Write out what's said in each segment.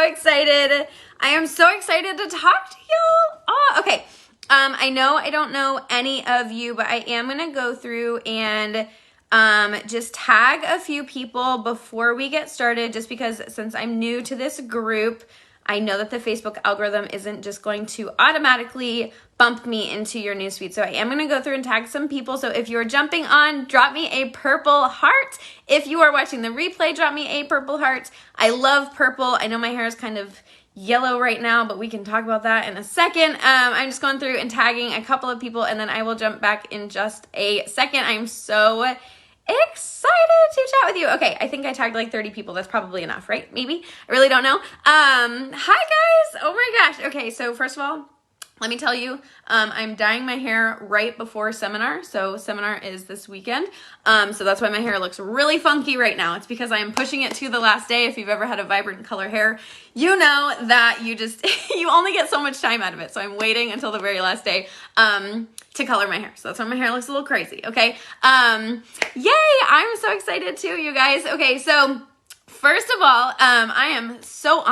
excited. I am so excited to talk to you. Oh, okay. I know I don't know any of you, but I am going to go through and just tag a few people before we get started, just because since I'm new to this group, I know that the Facebook algorithm isn't just going to automatically bump me into your newsfeed. So I am going to go through and tag some people. So if you're jumping on, drop me a purple heart. If you are watching the replay, drop me a purple heart. I love purple. I know my hair is kind of yellow right now, but we can talk about that in a second. I'm just going through and tagging a couple of people, and then I will jump back in just a second. I'm so excited to chat with you. Okay, I think I tagged like 30 people. That's probably enough, right? Maybe. I really don't know. Hi guys. Oh my gosh. Okay, so first of all, let me tell you, I'm dyeing my hair right before seminar. So seminar is this weekend. So that's why my hair looks really funky right now. It's because I am pushing it to the last day. If you've ever had a vibrant color hair, you know that you just, you only get so much time out of it. So I'm waiting until the very last day, to color my hair. So that's why my hair looks a little crazy. Okay. Yay. I'm so excited too, you guys. Okay. So first of all, I am so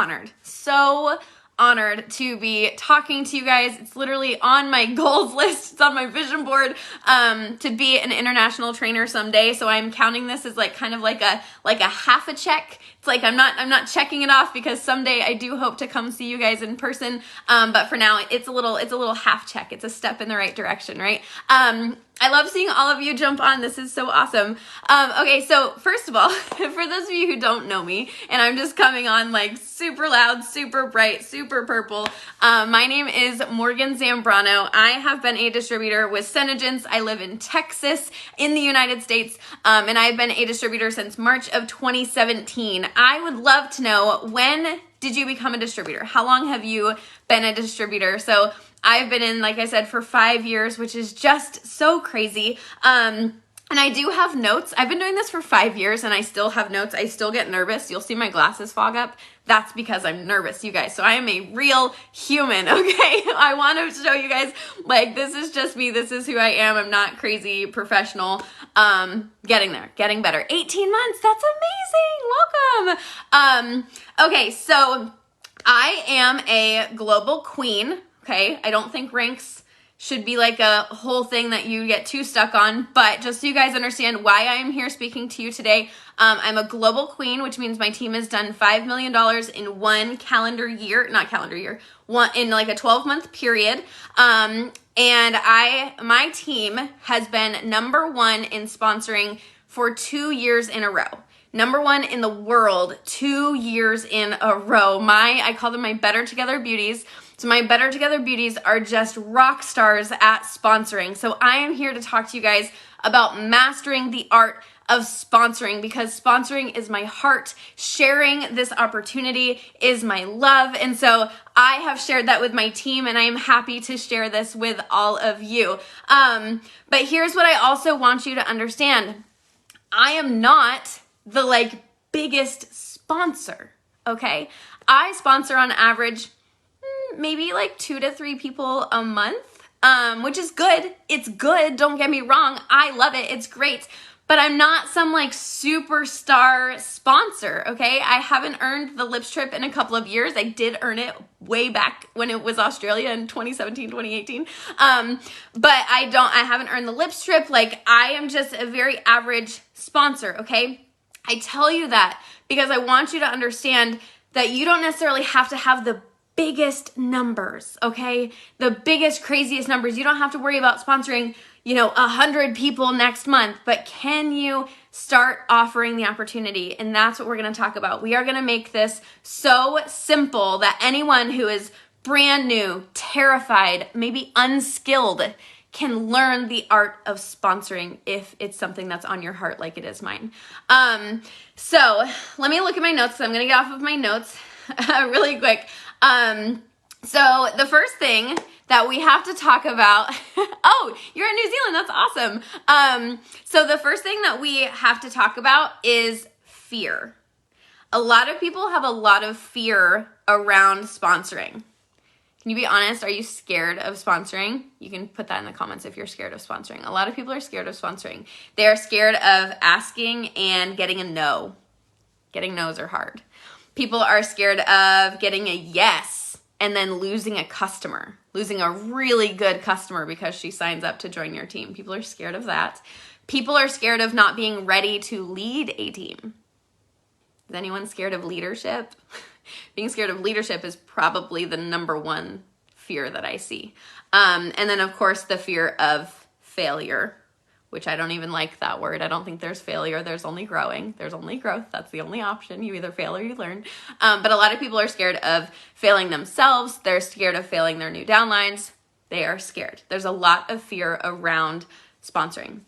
honored to be talking to you guys. It's literally on my goals list. It's on my vision board, to be an international trainer someday. So I'm counting this as like kind of like a half a check. It's like I'm not checking it off, because someday I do hope to come see you guys in person. But for now, it's a little half check. It's a step in the right direction, right? I love seeing all of you jump on. This is so awesome. Okay, so first of all, for those of you who don't know me, and I'm just coming on like super loud, super bright, super purple, my name is Morgan Zambrano. I have been a distributor with SeneGence. I live in Texas in the United States, and I've been a distributor since March of 2017. I would love to know, when did you become a distributor? How long have you been a distributor? So I've been in, like I said, for 5 years, which is just so crazy. And I do have notes. I've been doing this for 5 years and I still have notes. I still get nervous. You'll see my glasses fog up. That's because I'm nervous, you guys. So I am a real human, okay? I want to show you guys, like, this is just me. This is who I am. I'm not crazy professional. Getting there, getting better. 18 months. That's amazing. Welcome. Okay, so I am a global queen. Okay, I don't think ranks should be like a whole thing that you get too stuck on, but just so you guys understand why I am here speaking to you today, I'm a global queen, which means my team has done $5 million in one calendar year, not calendar year, in like a 12-month period. And my team has been number one in sponsoring for 2 years in a row. Number one in the world, 2 years in a row. I call them my Better Together Beauties. So my Better Together Beauties are just rock stars at sponsoring. So I am here to talk to you guys about mastering the art of sponsoring, because sponsoring is my heart. Sharing this opportunity is my love. And so I have shared that with my team, and I am happy to share this with all of you. But here's what I also want you to understand. I am not the biggest sponsor, okay? I sponsor on average maybe like 2 to 3 people a month, which is good. It's good. Don't get me wrong. I love it. It's great. But I'm not some like superstar sponsor, okay? I haven't earned the Lips trip in a couple of years. I did earn it way back when it was Australia in 2017, 2018. But I haven't earned the Lips trip. Like, I am just a very average sponsor, okay? I tell you that because I want you to understand that you don't necessarily have to have the biggest numbers, okay? The biggest, craziest numbers. You don't have to worry about sponsoring, 100 people next month, but can you start offering the opportunity? And that's what we're going to talk about. We are going to make this so simple that anyone who is brand new, terrified, maybe unskilled, can learn the art of sponsoring if it's something that's on your heart like it is mine. So let me look at my notes, because I'm going to get off of my notes really quick. So the first thing that we have to talk about, oh, you're in New Zealand, that's awesome. So the first thing that we have to talk about is fear. A lot of people have a lot of fear around sponsoring. Can you be honest? Are you scared of sponsoring? You can put that in the comments if you're scared of sponsoring. A lot of people are scared of sponsoring. They are scared of asking and getting a no. Getting no's are hard. People are scared of getting a yes and then losing a customer, losing a really good customer because she signs up to join your team. People are scared of that. People are scared of not being ready to lead a team. Is anyone scared of leadership? Being scared of leadership is probably the number one fear that I see. And then, of course, the fear of failure, which I don't even like that word. I don't think there's failure. There's only growing. There's only growth. That's the only option. You either fail or you learn. But a lot of people are scared of failing themselves. They're scared of failing their new downlines. They are scared. There's a lot of fear around sponsoring.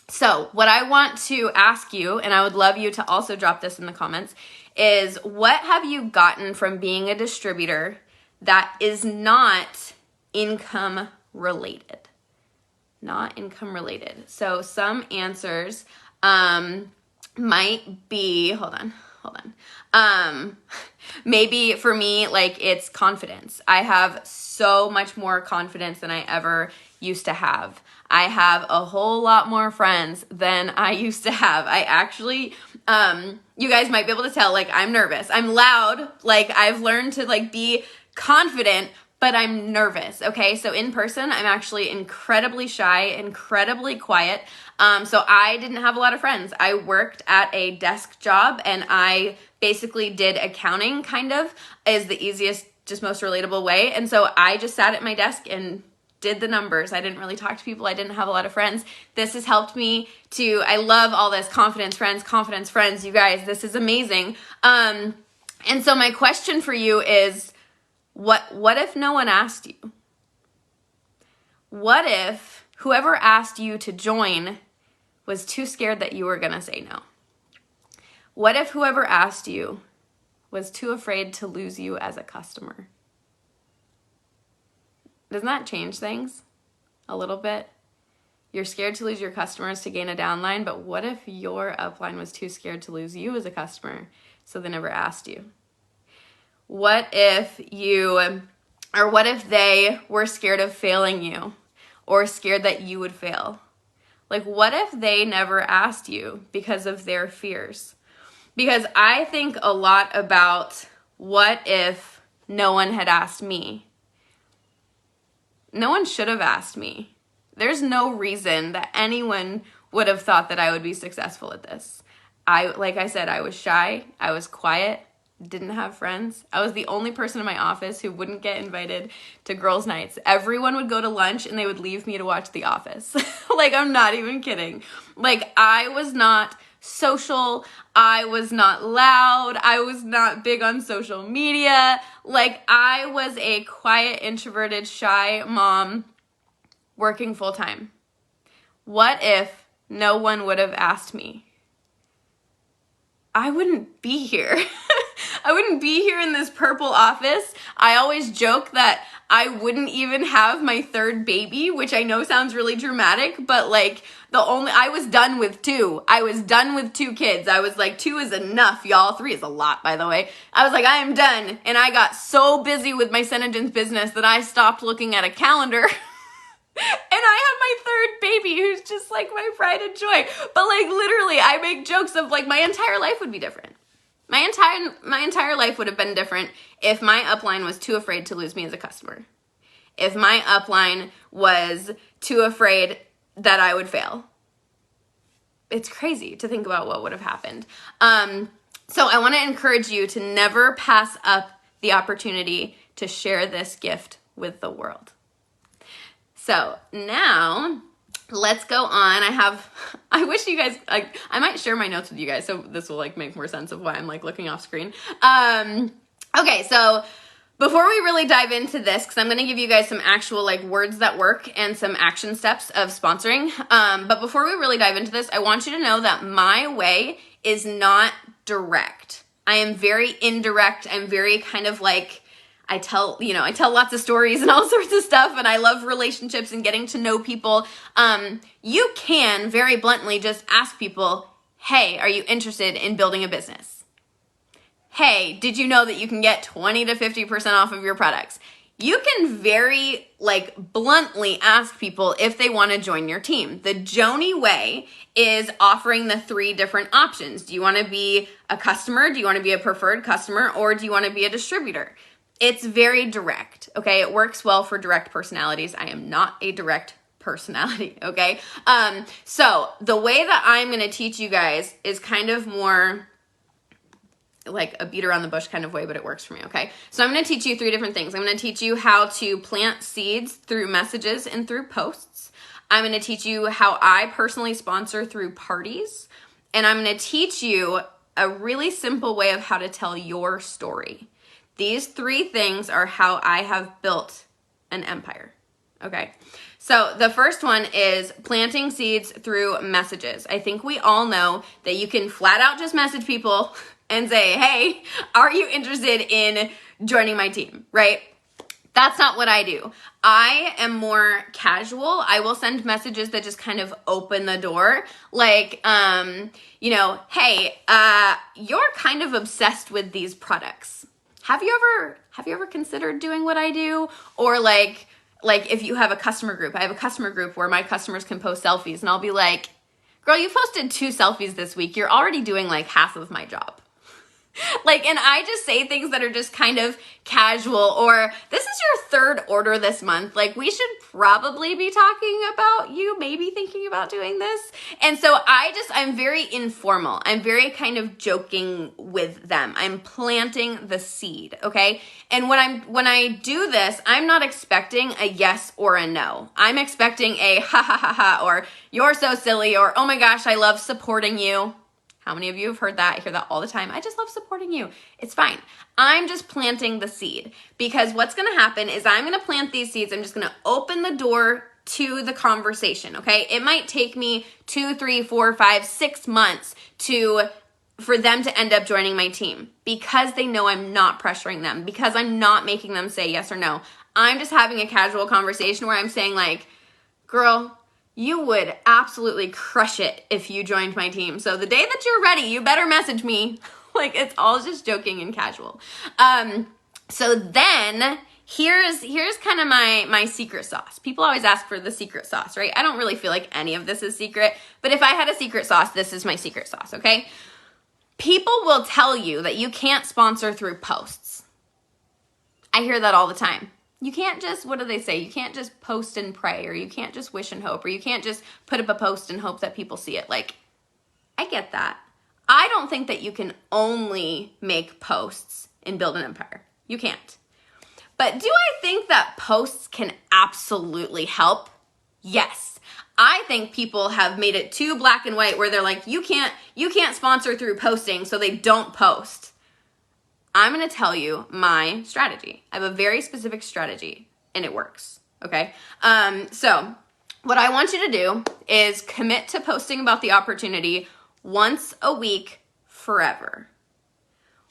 So what I want to ask you, and I would love you to also drop this in the comments, is what have you gotten from being a distributor that is not income related? Not income related. So some answers might be, hold on. Maybe for me, like, it's confidence. I have so much more confidence than I ever used to have. I have a whole lot more friends than I used to have. I actually, you guys might be able to tell, like, I'm nervous. I'm loud. Like, I've learned to, like, be confident, but I'm nervous, okay? So in person, I'm actually incredibly shy, incredibly quiet. So I didn't have a lot of friends. I worked at a desk job, and I basically did accounting, kind of, is the easiest, just most relatable way. And so I just sat at my desk and did the numbers. I didn't really talk to people. I didn't have a lot of friends. This has helped me to, I love all this confidence friends. You guys, this is amazing. And so my question for you is, what if no one asked you? What if whoever asked you to join was too scared that you were going to say no? What if whoever asked you was too afraid to lose you as a customer? Doesn't that change things a little bit? You're scared to lose your customers to gain a downline, but what if your upline was too scared to lose you as a customer, so they never asked you? What if what if they were scared of failing you, or scared that you would fail? Like, what if they never asked you because of their fears? Because I think a lot about, what if no one had asked me? No one should have asked me. There's no reason that anyone would have thought that I would be successful at this. Like I said, I was shy, I was quiet, didn't have friends. I was the only person in my office who wouldn't get invited to girls' nights. Everyone would go to lunch and they would leave me to watch The Office. Like, I'm not even kidding. Like, I was not social. I was not loud. I was not big on social media. Like, I was a quiet, introverted, shy mom working full time. What if no one would have asked me? I wouldn't be here. I wouldn't be here in this purple office. I always joke that I wouldn't even have my third baby, which I know sounds really dramatic, but like, I was done with two. I was done with 2 kids. I was like, 2 is enough, y'all. 3 is a lot, by the way. I was like, I am done. And I got so busy with my SeneGence business that I stopped looking at a calendar. And I have my third baby who's just like my pride and joy. But like, literally, I make jokes of like, my entire life would be different. My entire life would have been different if my upline was too afraid to lose me as a customer. If my upline was too afraid that I would fail. It's crazy to think about what would have happened. So I want to encourage you to never pass up the opportunity to share this gift with the world. So now let's go on. I wish you guys, like, I might share my notes with you guys, so this will like make more sense of why I'm like looking off screen. Okay, so before we really dive into this, because I'm going to give you guys some actual like words that work and some action steps of sponsoring. But before we really dive into this, I want you to know that my way is not direct. I am very indirect. I'm very kind of like, I tell lots of stories and all sorts of stuff, and I love relationships and getting to know people. You can very bluntly just ask people, hey, are you interested in building a business? Hey, did you know that you can get 20 to 50% off of your products? you can very bluntly ask people if they want to join your team. The Joni way is offering the 3 different options. Do you want to be a customer? Do you want to be a preferred customer? Or do you want to be a distributor? It's very direct, okay? It works well for direct personalities. I am not a direct personality, okay? So the way that I'm going to teach you guys is kind of more like a beat around the bush kind of way, but it works for me, okay? So I'm going to teach you 3 different things. I'm going to teach you how to plant seeds through messages and through posts. I'm going to teach you how I personally sponsor through parties. And I'm going to teach you a really simple way of how to tell your story. These 3 things are how I have built an empire, okay? So the first one is planting seeds through messages. I think we all know that you can flat out just message people and say, hey, are you interested in joining my team, right? That's not what I do. I am more casual. I will send messages that just kind of open the door. Like, hey, you're kind of obsessed with these products. Have you ever considered doing what I do? Or like if you have a customer group, I have a customer group where my customers can post selfies and I'll be like, girl, you posted 2 selfies this week. You're already doing like half of my job. And I just say things that are just kind of casual, or this is your 3rd order this month. We should probably be talking about you maybe thinking about doing this. And so I'm very informal. I'm very kind of joking with them. I'm planting the seed, okay? And when I do this, I'm not expecting a yes or a no. I'm expecting a ha ha ha ha, or you're so silly, or oh my gosh, I love supporting you. How many of you have heard that? I hear that all the time. I just love supporting you. It's fine. I'm just planting the seed, because what's going to happen is I'm going to plant these seeds. I'm just going to open the door to the conversation, okay? It might take me 2, 3, 4, 5, 6 months for them to end up joining my team, because they know I'm not pressuring them, because I'm not making them say yes or no. I'm just having a casual conversation where I'm saying girl, you would absolutely crush it if you joined my team. So the day that you're ready, you better message me. It's all just joking and casual. So then here's kind of my secret sauce. People always ask for the secret sauce, right? I don't really feel like any of this is secret, but if I had a secret sauce, this is my secret sauce, okay? People will tell you that you can't sponsor through posts. I hear that all the time. You can't just, what do they say? You can't just post and pray, or you can't just wish and hope, or you can't just put up a post and hope that people see it. I get that. I don't think that you can only make posts and build an empire. You can't. But do I think that posts can absolutely help? Yes. I think people have made it too black and white where they're like, you can't sponsor through posting, so they don't post. I'm going to tell you my strategy. I have a very specific strategy, and it works, okay? So what I want you to do is commit to posting about the opportunity once a week forever.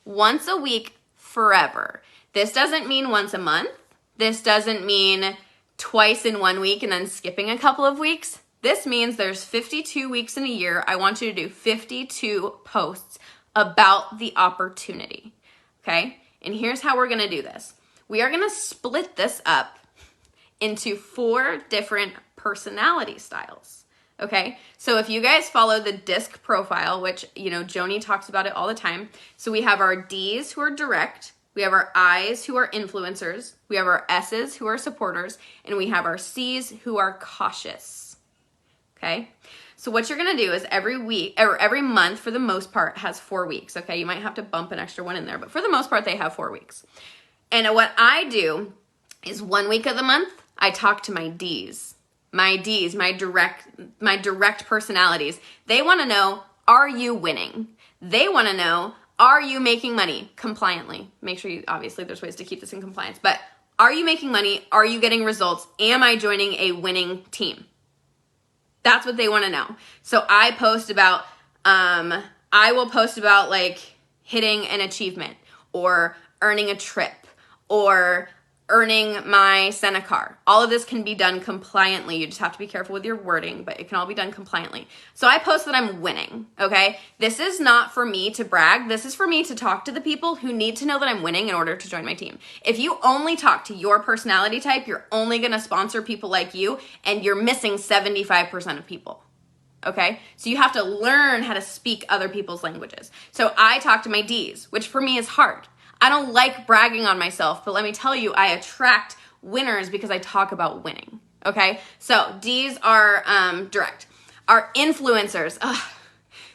Once a week forever. This doesn't mean once a month. This doesn't mean twice in 1 week and then skipping a couple of weeks. This means there's 52 weeks in a year. I want you to do 52 posts about the opportunity. Okay, and here's how we're gonna do this. We are gonna split this up into 4 different personality styles, okay? So if you guys follow the DISC profile, which, Joni talks about it all the time. So we have our Ds who are direct, we have our Is who are influencers, we have our S's who are supporters, and we have our C's who are cautious, okay? So what you're going to do is every week, or every month for the most part, has 4 weeks, okay? You might have to bump an extra one in there, but for the most part, they have 4 weeks. And what I do is 1 week of the month, I talk to my Ds. My direct personalities. They want to know, are you winning? They want to know, are you making money compliantly? Make sure obviously there's ways to keep this in compliance, but are you making money? Are you getting results? Am I joining a winning team? That's what they want to know. So I post about, I will post about hitting an achievement, or earning a trip, or earning my SeneCar. All of this can be done compliantly. You just have to be careful with your wording, but it can all be done compliantly. So I post that I'm winning, okay? This is not for me to brag. This is for me to talk to the people who need to know that I'm winning in order to join my team. If you only talk to your personality type, you're only gonna sponsor people like you, and you're missing 75% of people. Okay, so you have to learn how to speak other people's languages. So I talk to my Ds, which for me is hard. I don't like bragging on myself, but let me tell you, I attract winners because I talk about winning. Okay, so Ds are direct. Our influencers,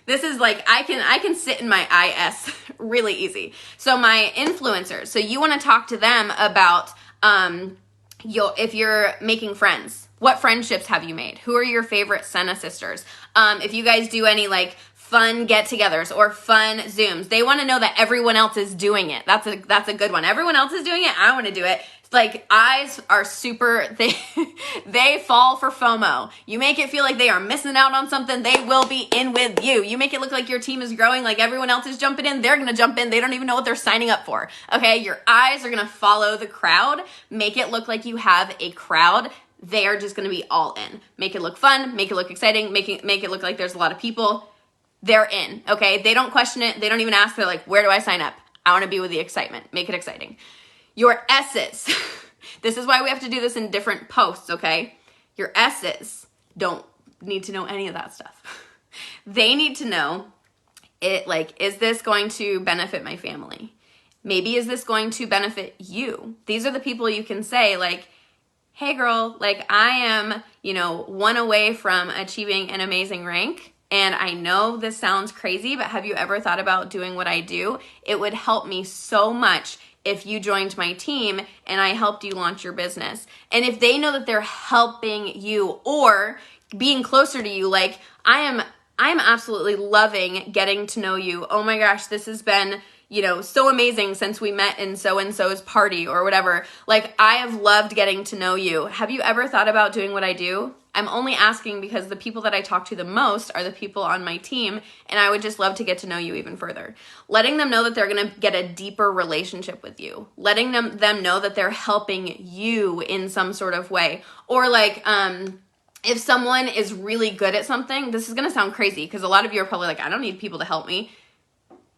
this is like, I can sit in my IS really easy. So my influencers, so you want to talk to them about if you're making friends. What friendships have you made? Who are your favorite Sena sisters? If you guys do any like fun get-togethers or fun Zooms, they want to know that everyone else is doing it. That's a good one. Everyone else is doing it. I want to do it. It's like eyes are super. They fall for FOMO. You make it feel like they are missing out on something. They will be in with you. You make it look like your team is growing, like everyone else is jumping in. They're gonna jump in. They don't even know what they're signing up for. Okay, your eyes are gonna follow the crowd. Make it look like you have a crowd. They are just going to be all in. Make it look fun, make it look exciting, make it look like there's a lot of people. They're in, okay? They don't question it. They don't even ask. They're like, where do I sign up? I want to be with the excitement. Make it exciting. Your S's. This is why we have to do this in different posts, okay? Your S's don't need to know any of that stuff. They need to know it, like, is this going to benefit my family? Maybe is this going to benefit you? These are the people you can say, like, hey girl, like I am, one away from achieving an amazing rank. And I know this sounds crazy, but have you ever thought about doing what I do? It would help me so much if you joined my team and I helped you launch your business. And if they know that they're helping you or being closer to you, like I'm absolutely loving getting to know you. Oh my gosh, this has been so amazing since we met in so-and-so's party or whatever. Like, I have loved getting to know you. Have you ever thought about doing what I do? I'm only asking because the people that I talk to the most are the people on my team, and I would just love to get to know you even further. Letting them know that they're gonna get a deeper relationship with you. Letting them know that they're helping you in some sort of way. Or like, if someone is really good at something, this is gonna sound crazy because a lot of you are probably like, I don't need people to help me.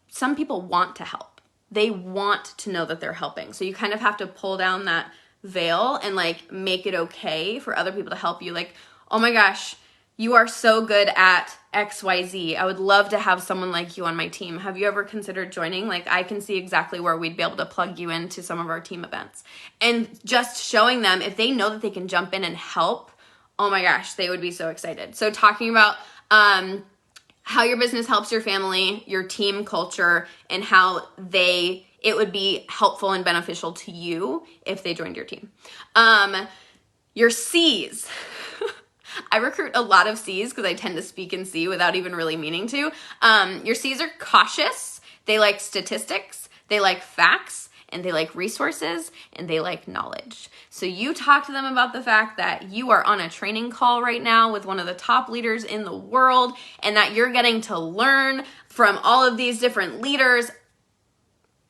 Some people want to help. They want to know that they're helping. So you kind of have to pull down that veil and like make it okay for other people to help you. Like, oh my gosh, you are so good at XYZ. I would love to have someone like you on my team. Have you ever considered joining? Like, I can see exactly where we'd be able to plug you into some of our team events. And just showing them, if they know that they can jump in and help, oh my gosh, they would be so excited. So talking about how your business helps your family, your team culture, and how it would be helpful and beneficial to you if they joined your team. Your C's. I recruit a lot of C's because I tend to speak in C without even really meaning to. Your C's are cautious. They like statistics. They like facts. And they like resources, and they like knowledge. So you talk to them about the fact that you are on a training call right now with one of the top leaders in the world, and that you're getting to learn from all of these different leaders.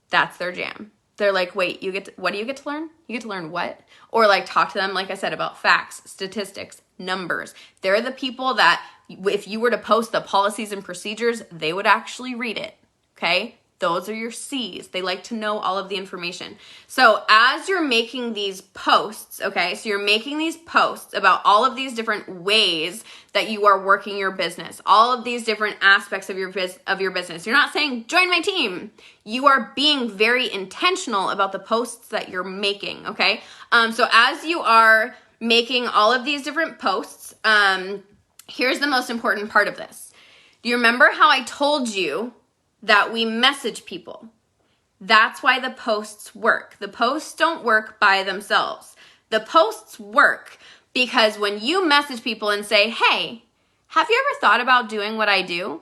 That's their jam. They're like, wait, what do you get to learn? You get to learn what? Or like talk to them, like I said, about facts, statistics, numbers. They're the people that if you were to post the policies and procedures, they would actually read it, okay? Those are your C's. They like to know all of the information. So as you're making these posts, okay, so you're making these posts about all of these different ways that you are working your business, all of these different aspects of your business. You're not saying, join my team. You are being very intentional about the posts that you're making, okay? So as you are making all of these different posts, here's the most important part of this. Do you remember how I told you that we message people? That's why the posts work. The posts don't work by themselves. The posts work because when you message people and say, hey, have you ever thought about doing what I do?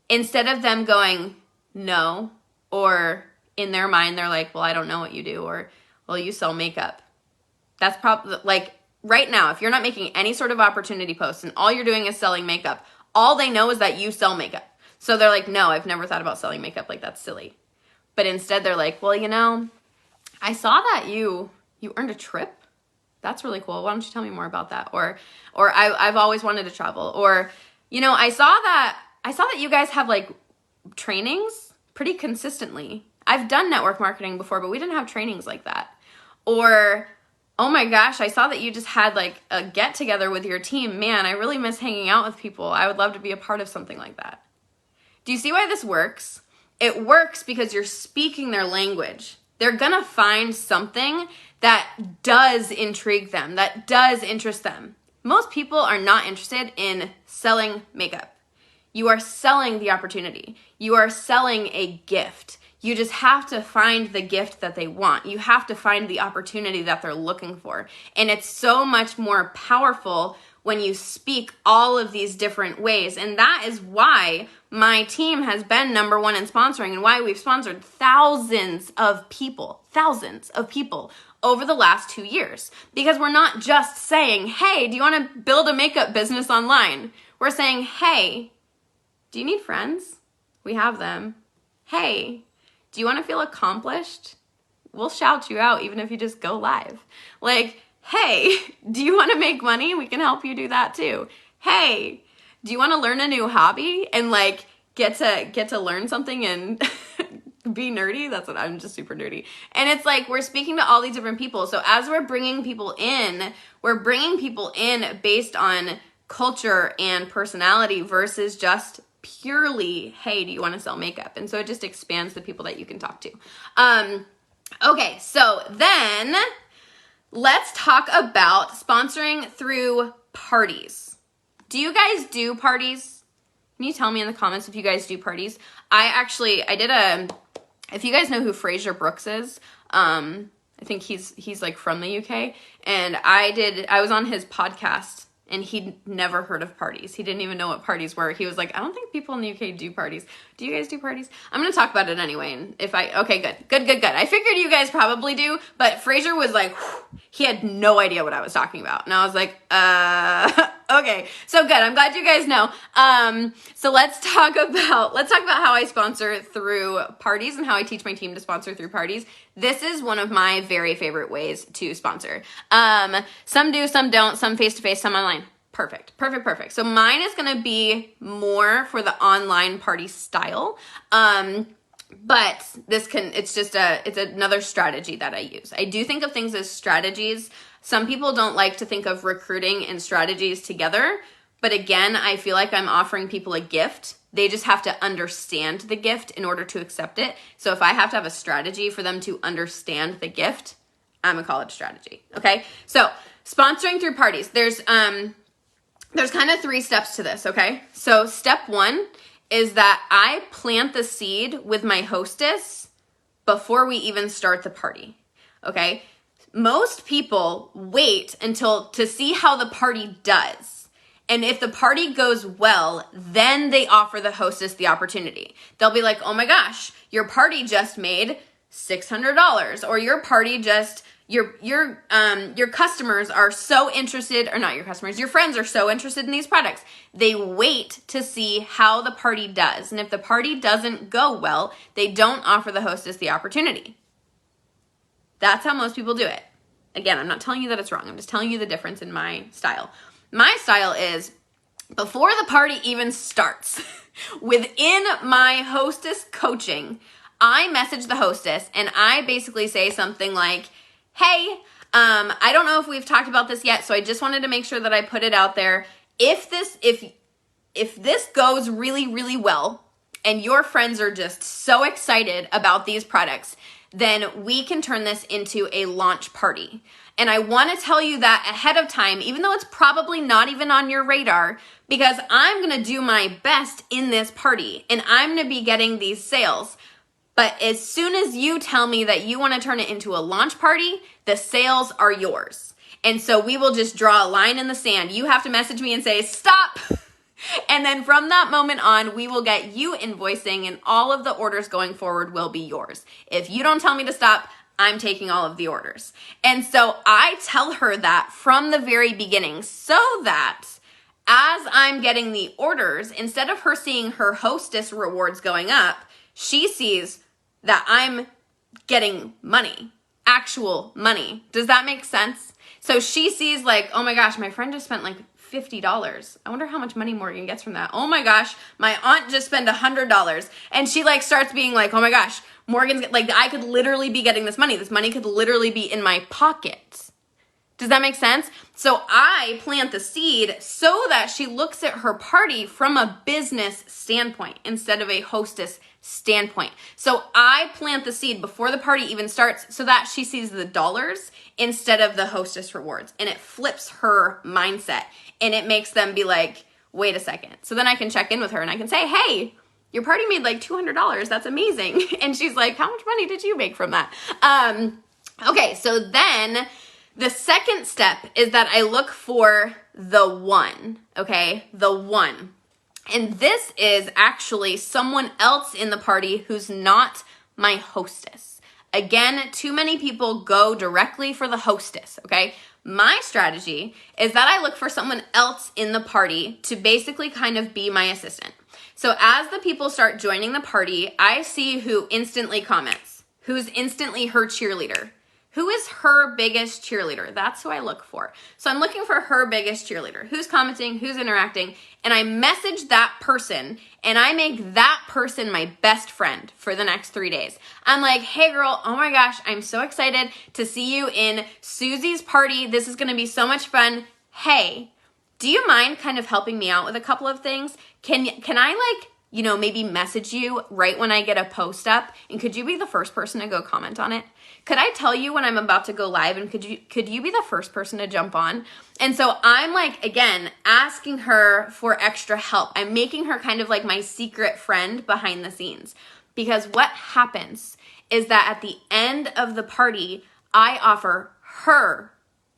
Instead of them going, no, or in their mind, they're like, well, I don't know what you do, or, well, you sell makeup. That's probably, like, right now, if you're not making any sort of opportunity posts and all you're doing is selling makeup, all they know is that you sell makeup. So they're like, no, I've never thought about selling makeup. Like, that's silly. But instead they're like, well, I saw that you You earned a trip? That's really cool. Why don't you tell me more about that? Or I've always wanted to travel. Or, you know, I saw that you guys have like trainings pretty consistently. I've done network marketing before, but we didn't have trainings like that. Or, oh my gosh, I saw that you just had like a get together with your team. Man, I really miss hanging out with people. I would love to be a part of something like that. Do you see why this works? It works because you're speaking their language. They're gonna find something that does intrigue them, that does interest them. Most people are not interested in selling makeup. You are selling the opportunity. You are selling a gift. You just have to find the gift that they want. You have to find the opportunity that they're looking for. And it's so much more powerful when you speak all of these different ways. And that is why my team has been number one in sponsoring and why we've sponsored thousands of people over the last 2 years. Because we're not just saying, hey, do you want to build a makeup business online? We're saying, hey, do you need friends? We have them. Hey, do you want to feel accomplished? We'll shout you out even if you just go live. Like, hey, do you want to make money? We can help you do that too. Hey, do you want to learn a new hobby and like get to learn something and be nerdy? That's what I'm just super nerdy. And it's like we're speaking to all these different people. So as we're bringing people in, we're bringing people in based on culture and personality versus just purely, hey, do you want to sell makeup? And so it just expands the people that you can talk to. Okay, so then let's talk about sponsoring through parties. Do you guys do parties? Can you tell me in the comments if you guys do parties? If you guys know who Fraser Brooks is, I think he's like from the UK, and I was on his podcast and he'd never heard of parties. He didn't even know what parties were. He was like, I don't think people in the UK do parties. Do you guys do parties? I'm going to talk about it anyway. And okay, good. I figured you guys probably do, but Fraser was like, he had no idea what I was talking about. And I was like, okay, so good. I'm glad you guys know. So let's talk about how I sponsor through parties and how I teach my team to sponsor through parties. This is one of my very favorite ways to sponsor. Some do, some don't, some face-to-face, some online. Perfect. So mine is going to be more for the online party style. But it's another strategy that I use. I do think of things as strategies. Some people don't like to think of recruiting and strategies together. But again, I feel like I'm offering people a gift. They just have to understand the gift in order to accept it. So if I have to have a strategy for them to understand the gift, I'm gonna call it a strategy. Okay. So sponsoring through parties, there's kind of 3 steps to this. Okay. So step 1 is that I plant the seed with my hostess before we even start the party. Okay. Most people wait to see how the party does. And if the party goes well, then they offer the hostess the opportunity. They'll be like, oh my gosh, your party just made $600, or your party just, your customers are so interested, or not your customers, your friends are so interested in these products. They wait to see how the party does. And if the party doesn't go well, they don't offer the hostess the opportunity. That's how most people do it. Again, I'm not telling you that it's wrong. I'm just telling you the difference in my style. My style is before the party even starts, within my hostess coaching, I message the hostess and I basically say something like, hey, I don't know if we've talked about this yet, so I just wanted to make sure that I put it out there. If this goes really, really well and your friends are just so excited about these products, then we can turn this into a launch party. And I want to tell you that ahead of time, even though it's probably not even on your radar, because I'm going to do my best in this party and I'm going to be getting these sales. But as soon as you tell me that you want to turn it into a launch party, the sales are yours. And so we will just draw a line in the sand. You have to message me and say, stop. And then from that moment on, we will get you invoicing and all of the orders going forward will be yours. If you don't tell me to stop, I'm taking all of the orders. And so I tell her that from the very beginning so that as I'm getting the orders, instead of her seeing her hostess rewards going up, she sees that I'm getting money actual money. Does that make sense? So she sees like, oh my gosh, my friend just spent like $50. I wonder how much money Morgan gets from that. Oh my gosh, my aunt just spent $100. And she like starts being like, oh my gosh, Morgan's like, I could literally be getting this money. This money could literally be in my pocket. Does that make sense? So I plant the seed so that she looks at her party from a business standpoint instead of a hostess standpoint. So I plant the seed before the party even starts so that she sees the dollars instead of the hostess rewards. And it flips her mindset and it makes them be like, wait a second. So then I can check in with her and I can say, hey, your party made like $200. That's amazing. And she's like, how much money did you make from that? Okay, so then the second step is that I look for the one, okay? The one. And this is actually someone else in the party who's not my hostess. Again, too many people go directly for the hostess, okay? My strategy is that I look for someone else in the party to basically kind of be my assistant. So as the people start joining the party, I see who instantly comments, who's instantly her cheerleader. Who is her biggest cheerleader? That's who I look for. So I'm looking for her biggest cheerleader. Who's commenting, who's interacting, and I message that person and I make that person my best friend for the next 3 days. I'm like, hey girl, oh my gosh, I'm so excited to see you in Susie's party. This is gonna be so much fun. Hey, do you mind kind of helping me out with a couple of things? Can I like, you know, maybe message you right when I get a post up, and could you be the first person to go comment on it? Could I tell you when I'm about to go live, and could you be the first person to jump on? And so I'm like, again, asking her for extra help. I'm making her kind of like my secret friend behind the scenes. Because what happens is that at the end of the party, I offer her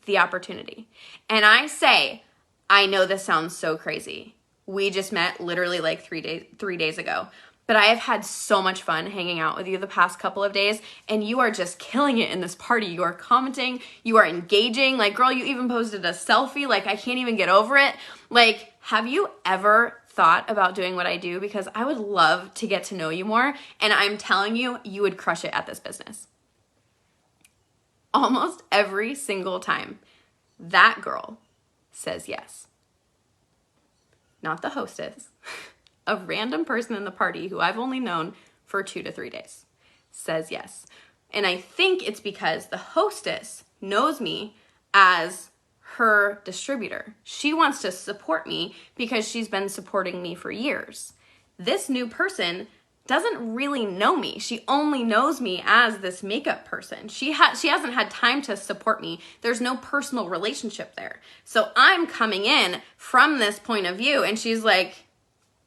the opportunity. And I say, I know this sounds so crazy. We just met literally like 3 days ago. But I have had so much fun hanging out with you the past couple of days, and you are just killing it in this party. You are commenting, you are engaging. Like, girl, you even posted a selfie. Like, I can't even get over it. Like, have you ever thought about doing what I do? Because I would love to get to know you more, and I'm telling you, you would crush it at this business. Almost every single time, that girl says yes. Not the hostess. A random person in the party who I've only known for 2 to 3 days says yes. And I think it's because the hostess knows me as her distributor. She wants to support me because she's been supporting me for years. This new person doesn't really know me. She only knows me as this makeup person. She hasn't had time to support me. There's no personal relationship there. So I'm coming in from this point of view, and she's like,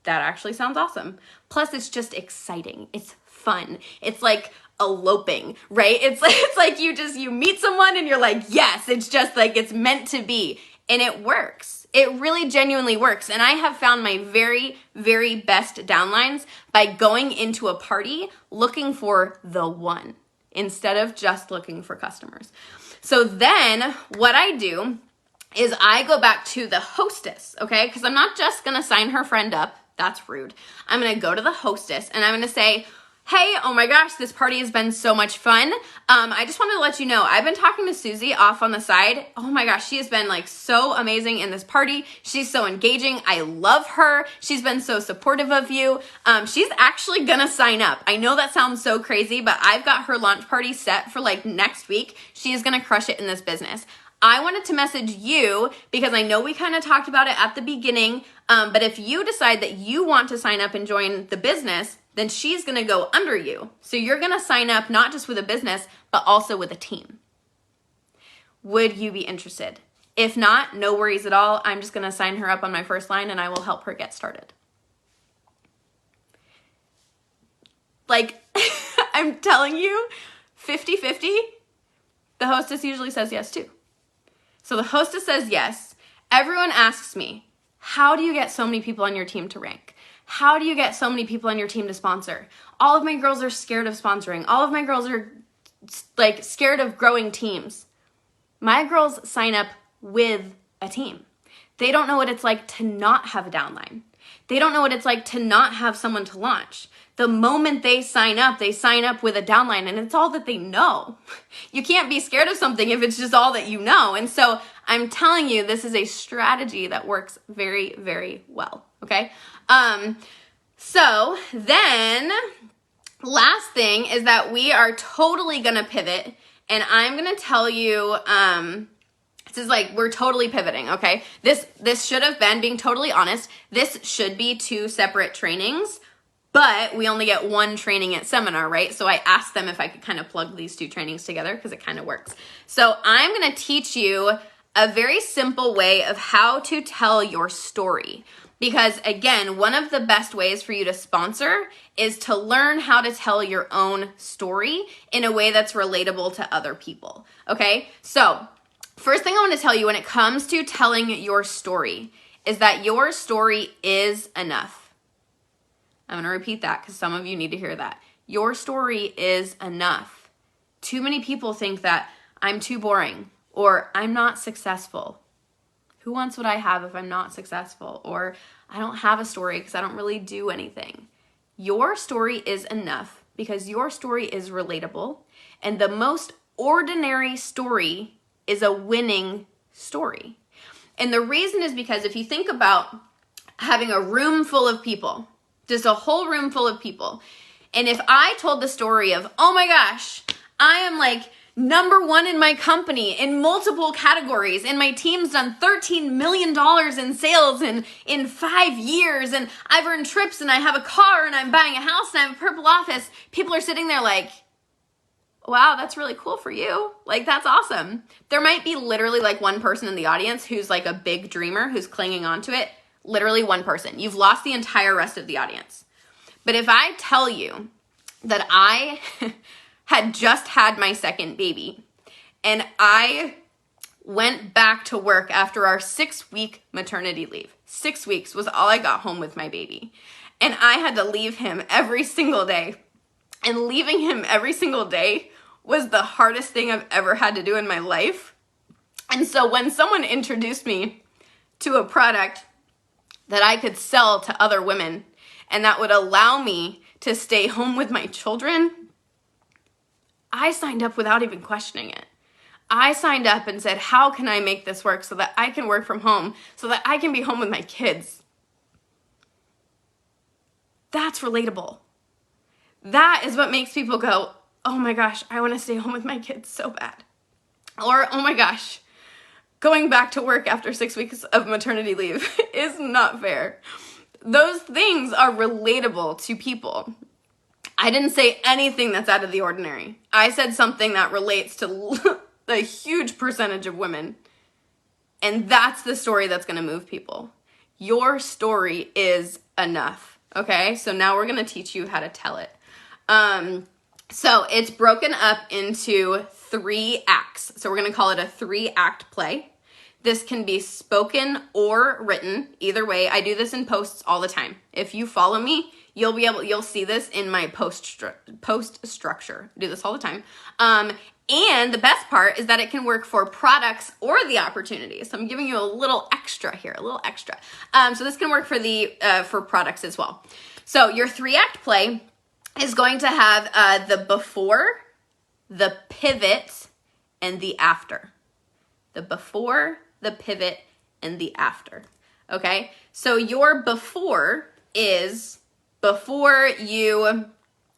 that actually sounds awesome. Plus, it's just exciting. It's fun. It's like eloping, right? It's like you meet someone and you're like, yes, it's just like it's meant to be. And it works. It really genuinely works. And I have found my very, very best downlines by going into a party looking for the one instead of just looking for customers. So then what I do is I go back to the hostess, okay? Because I'm not just going to sign her friend up. That's rude. I'm going to go to the hostess and I'm going to say, hey, oh my gosh, this party has been so much fun. I just wanted to let you know, I've been talking to Susie off on the side. Oh my gosh, she has been like so amazing in this party. She's so engaging. I love her. She's been so supportive of you. She's actually gonna sign up. I know that sounds so crazy, but I've got her launch party set for like next week. She is gonna crush it in this business. I wanted to message you because I know we kind of talked about it at the beginning, but if you decide that you want to sign up and join the business, then she's going to go under you. So you're going to sign up not just with a business, but also with a team. Would you be interested? If not, no worries at all. I'm just going to sign her up on my first line and I will help her get started. Like, I'm telling you, 50-50, the hostess usually says yes too. So the hostess says yes. Everyone asks me, how do you get so many people on your team to rank? How do you get so many people on your team to sponsor? All of my girls are scared of sponsoring. All of my girls are like scared of growing teams. My girls sign up with a team. They don't know what it's like to not have a downline. They don't know what it's like to not have someone to launch. The moment they sign up with a downline, and it's all that they know. You can't be scared of something if it's just all that you know. And so I'm telling you, this is a strategy that works very, very well, okay? So then last thing is that we are totally gonna pivot, and I'm gonna tell you, this is like, we're totally pivoting, okay? This should have been, being totally honest, this should be 2 separate trainings, but we only get 1 training at seminar, right? So I asked them if I could kind of plug these 2 trainings together because it kind of works. So I'm gonna teach you a very simple way of how to tell your story. Because again, one of the best ways for you to sponsor is to learn how to tell your own story in a way that's relatable to other people, okay? So first thing I want to tell you when it comes to telling your story is that your story is enough. I'm going to repeat that because some of you need to hear that. Your story is enough. Too many people think that I'm too boring or I'm not successful. Who wants what I have if I'm not successful? Or I don't have a story because I don't really do anything. Your story is enough because your story is relatable, and the most ordinary story is a winning story. And the reason is because if you think about having a room full of people, just a whole room full of people, and if I told the story of, oh my gosh, I am like #1 in my company in multiple categories, and my team's done $13 million in sales in 5 years, and I've earned trips, and I have a car, and I'm buying a house, and I have a purple office, people are sitting there like, wow, that's really cool for you. Like, that's awesome. There might be literally like 1 person in the audience who's like a big dreamer who's clinging on to it. Literally 1 person. You've lost the entire rest of the audience. But if I tell you that I had just had my 2nd baby, and I went back to work after our 6-week maternity leave. 6 weeks was all I got home with my baby. And I had to leave him every single day. And leaving him every single day was the hardest thing I've ever had to do in my life. And so when someone introduced me to a product that I could sell to other women and that would allow me to stay home with my children, I signed up without even questioning it. I signed up and said, how can I make this work so that I can work from home, so that I can be home with my kids? That's relatable. That is what makes people go, oh my gosh, I want to stay home with my kids so bad. Or, oh my gosh, going back to work after 6 weeks of maternity leave is not fair. Those things are relatable to people. I didn't say anything that's out of the ordinary. I said something that relates to a huge percentage of women. And that's the story that's going to move people. Your story is enough. Okay, so now we're going to teach you how to tell it. So it's broken up into 3 acts. So we're going to call it a 3-act play. This can be spoken or written. Either way, I do this in posts all the time. If you follow me, you'll see this in my post structure. I do this all the time. And the best part is that it can work for products or the opportunity. So I'm giving you a little extra here, a little extra. So this can work for for products as well. So your 3-act play is going to have the before, the pivot, and the after. The before, the pivot, and the after. Okay? So your before is before you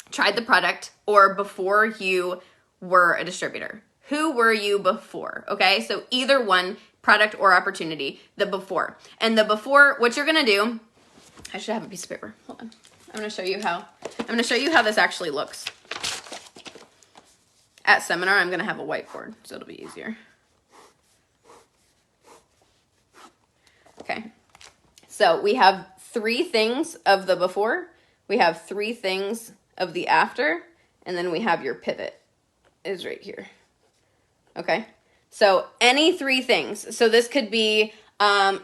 tried the product or before you were a distributor. Who were you before? Okay? So either one, product or opportunity, the before. And the before, what you're going to do, I should have a piece of paper. Hold on. I'm going to show you how this actually looks. At seminar, I'm going to have a whiteboard, so it'll be easier. Okay. So we have 3 things of the before, we have 3 things of the after, and then we have your pivot is right here. Okay. So any 3 things. So this could be, I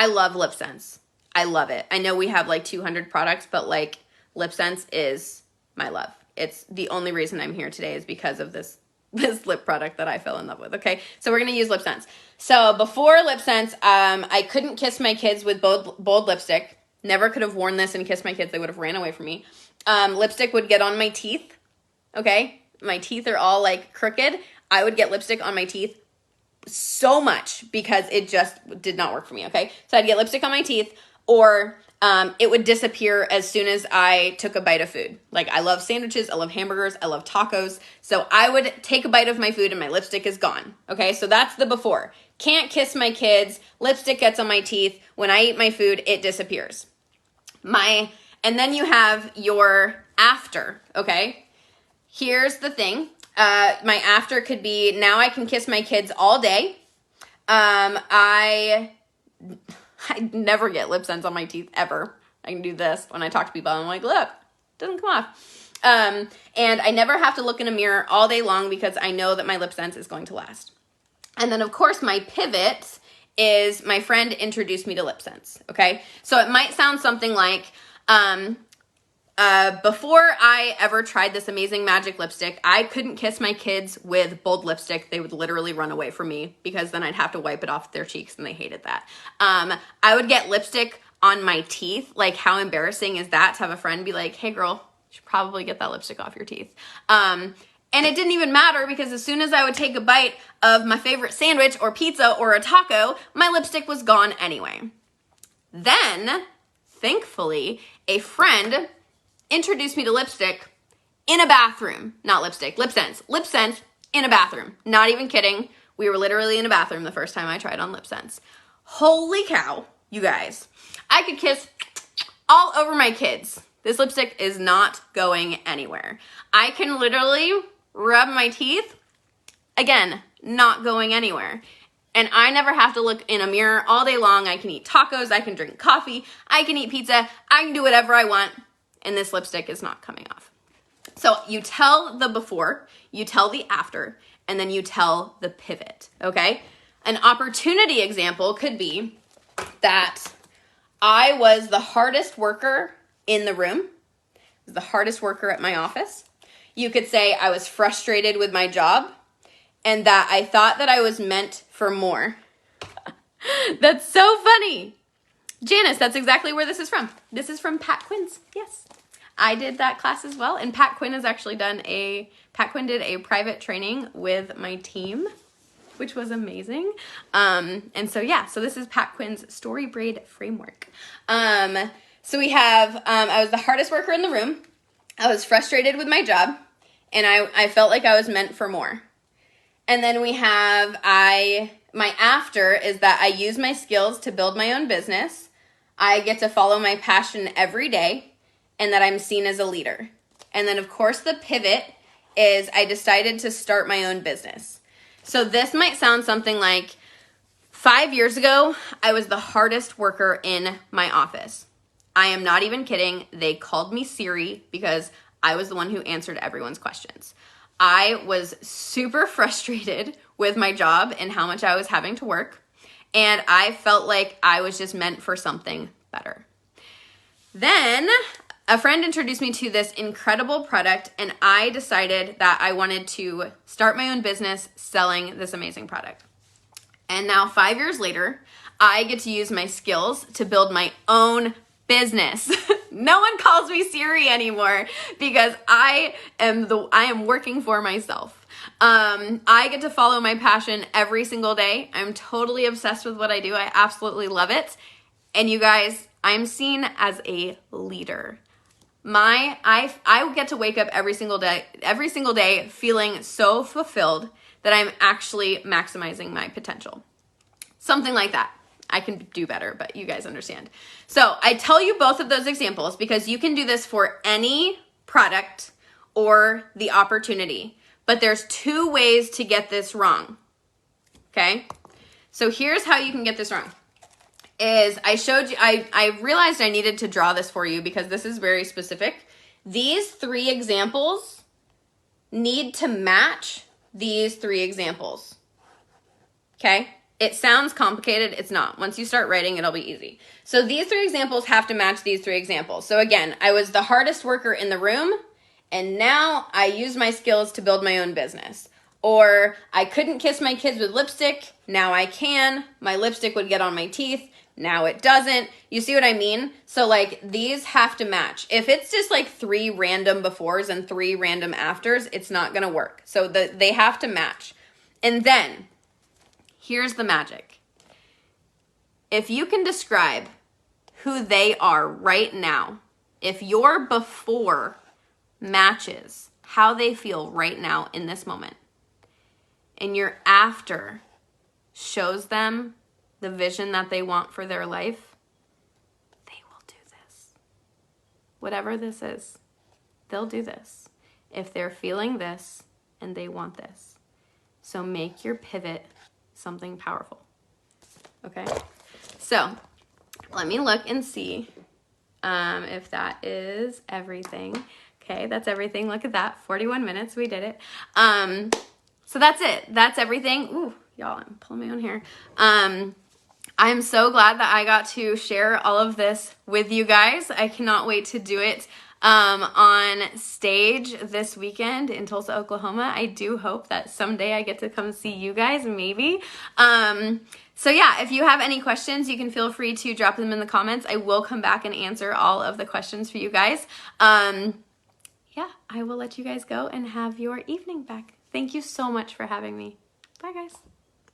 love LipSense. I love it. I know we have like 200 products, but like LipSense is my love. It's the only reason I'm here today is because of this this lip product that I fell in love with, okay? So we're going to use Lip Sense. So before Lip Sense, I couldn't kiss my kids with bold lipstick. Never could have worn this and kissed my kids. They would have ran away from me. Lipstick would get on my teeth, okay? My teeth are all like crooked. I would get lipstick on my teeth so much because it just did not work for me, okay? So I'd get lipstick on my teeth, or it would disappear as soon as I took a bite of food. Like, I love sandwiches, I love hamburgers, I love tacos. So I would take a bite of my food and my lipstick is gone, okay? So that's the before. Can't kiss my kids, lipstick gets on my teeth. When I eat my food, it disappears. And then you have your after, okay? Here's the thing. My after could be, now I can kiss my kids all day. I never get lip sense on my teeth, ever. I can do this when I talk to people. I'm like, look, doesn't come off. And I never have to look in a mirror all day long because I know that my lip sense is going to last. And then, of course, my pivot is my friend introduced me to Lip Sense, okay? So it might sound something like, before I ever tried this amazing magic lipstick, I couldn't kiss my kids with bold lipstick. They would literally run away from me because then I'd have to wipe it off their cheeks, and they hated that. I would get lipstick on my teeth. Like, how embarrassing is that to have a friend be like, hey girl, you should probably get that lipstick off your teeth. And it didn't even matter because as soon as I would take a bite of my favorite sandwich or pizza or a taco, my lipstick was gone anyway. Then, thankfully, a friend introduced me to lipstick in a bathroom. Not lipstick, Lip Sense. Lip Sense in a bathroom. Not even kidding. We were literally in a bathroom the first time I tried on Lip Sense. Holy cow, you guys. I could kiss all over my kids. This lipstick is not going anywhere. I can literally rub my teeth. Again, not going anywhere. And I never have to look in a mirror all day long. I can eat tacos, I can drink coffee, I can eat pizza, I can do whatever I want, and this lipstick is not coming off. So you tell the before, you tell the after, and then you tell the pivot, okay? An opportunity example could be that I was the hardest worker in the room, the hardest worker at my office. You could say I was frustrated with my job and that I thought that I was meant for more. That's so funny. Janice, that's exactly where this is from. This is from Pat Quinn's. Yes. I did that class as well. And Pat Quinn has actually Pat Quinn did a private training with my team, which was amazing. And so, yeah, so this is Pat Quinn's Story Braid Framework. So we have, I was the hardest worker in the room. I was frustrated with my job, and I felt like I was meant for more. And then we have, my after is that I use my skills to build my own business. I get to follow my passion every day, and that I'm seen as a leader. And then, of course, the pivot is I decided to start my own business. So this might sound something like, 5 years ago, I was the hardest worker in my office. I am not even kidding. They called me Siri because I was the one who answered everyone's questions. I was super frustrated with my job and how much I was having to work, and I felt like I was just meant for something better. Then a friend introduced me to this incredible product, and I decided that I wanted to start my own business selling this amazing product. And now 5 years later, I get to use my skills to build my own business. No one calls me Siri anymore because I am working for myself. I get to follow my passion every single day. I'm totally obsessed with what I do. I absolutely love it. And you guys, I'm seen as a leader. I get to wake up every single day feeling so fulfilled that I'm actually maximizing my potential. Something like that. I can do better, but you guys understand. So I tell you both of those examples because you can do this for any product or the opportunity, but there's 2 ways to get this wrong, okay? So here's how you can get this wrong. I realized I needed to draw this for you because this is very specific. These 3 examples need to match these 3 examples, okay? It sounds complicated. It's not. Once you start writing, it'll be easy. So these 3 examples have to match these 3 examples. So again, I was the hardest worker in the room, and now I use my skills to build my own business. Or I couldn't kiss my kids with lipstick, now I can. My lipstick would get on my teeth, now it doesn't. You see what I mean? So like these have to match. If it's just like 3 random befores and 3 random afters, it's not gonna work. So they have to match. And then, here's the magic. If you can describe who they are right now, if your before matches how they feel right now in this moment, and your after shows them the vision that they want for their life, they will do this. Whatever this is, they'll do this if they're feeling this and they want this. So make your pivot something powerful, okay? So let me look and see if that is everything. Okay, that's everything. Look at that, 41 minutes, we did it. So that's it. That's everything. Ooh, y'all, I'm pulling my own hair. I'm so glad that I got to share all of this with you guys. I cannot wait to do it on stage this weekend in Tulsa, Oklahoma. I do hope that someday I get to come see you guys, maybe. So yeah, if you have any questions, you can feel free to drop them in the comments. I will come back and answer all of the questions for you guys. Yeah, I will let you guys go and have your evening back. Thank you so much for having me. Bye, guys.